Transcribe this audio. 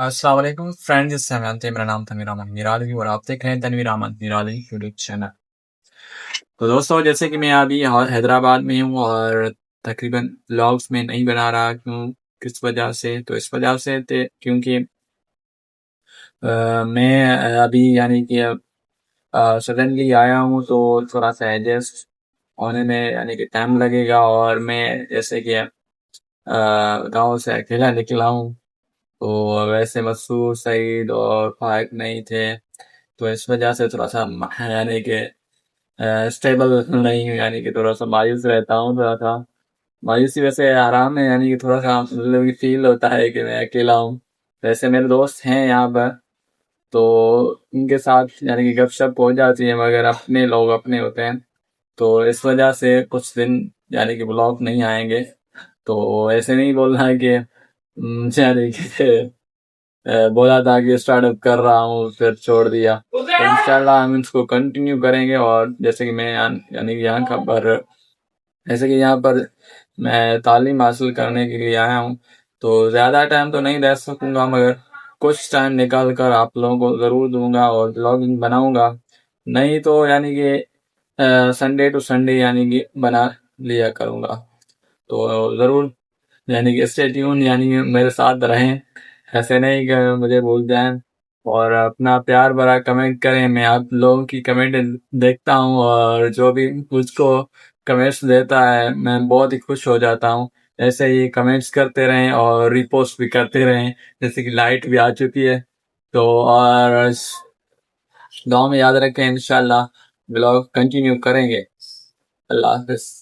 السلام علیکم فرینڈ، جس سے ہم جانتے ہیں میرا نام تنویر احمد میرالی اور آپ دیکھ رہے ہیں تنویر احمد میرالی یوٹیوب چینل۔ تو دوستوں، جیسے کہ میں ابھی حیدرآباد میں ہوں اور تقریباً بلاگس میں نہیں بنا رہا، کس وجہ سے؟ تو اس وجہ سے کیونکہ میں ابھی یعنی کہ سڈنلی آیا ہوں، تو تھوڑا سا ایڈجسٹ ہونے میں یعنی کہ ٹائم لگے گا، اور میں جیسے کہ گاؤں سے اکیلا نکلا ہوں، تو ویسے مسعود سعید اور فائق نہیں تھے، تو اس وجہ سے تھوڑا سا یعنی کہ اسٹیبل نہیں ہوں، یعنی کہ تھوڑا سا مایوس رہتا ہوں، تھوڑا سا مایوسی ویسے آرام ہے، یعنی کہ تھوڑا سا مطلب فیل ہوتا ہے کہ میں اکیلا ہوں۔ ویسے میرے دوست ہیں یہاں پر، تو ان کے ساتھ یعنی کہ گپ شپ ہو جاتی ہے، مگر اپنے لوگ اپنے ہوتے ہیں، تو اس وجہ سے کچھ دن یعنی کہ بلاگ نہیں آئیں گے۔ تو ایسے نہیں بولنا ہے کہ یعنی کہ بولا تھا کہ اسٹارٹ اپ کر رہا ہوں پھر چھوڑ دیا، تو انشاءاللہ ہم اس کو کنٹینیو کریں گے۔ اور جیسے کہ میں یعنی کہ یہاں پر میں تعلیم حاصل کرنے کے لیے آیا ہوں، تو زیادہ ٹائم تو نہیں رہ سکوں گا، مگر کچھ ٹائم نکال کر آپ لوگوں کو ضرور دوں گا اور بلاگنگ بناؤں گا، نہیں تو یعنی کہ سنڈے ٹو سنڈے یعنی کہ بنا لیا کروں گا۔ تو ضرور یعنی کہ اسٹے ٹیون، یعنی کہ میرے ساتھ رہیں، ایسے نہیں کہ مجھے بھول جائیں، اور اپنا پیار بھرا کمنٹ کریں۔ میں آپ لوگوں کی کمنٹ دیکھتا ہوں، اور جو بھی مجھ کو کمنٹس دیتا ہے میں بہت ہی خوش ہو جاتا ہوں۔ ایسے ہی کمنٹس کرتے رہیں اور ریپوسٹ بھی کرتے رہیں، جیسے کہ لائٹ بھی آ چکی ہے۔ تو اور دعا میں یاد رکھیں، انشاءاللہ بلاگ کنٹینیو کریں گے۔ اللہ حافظ۔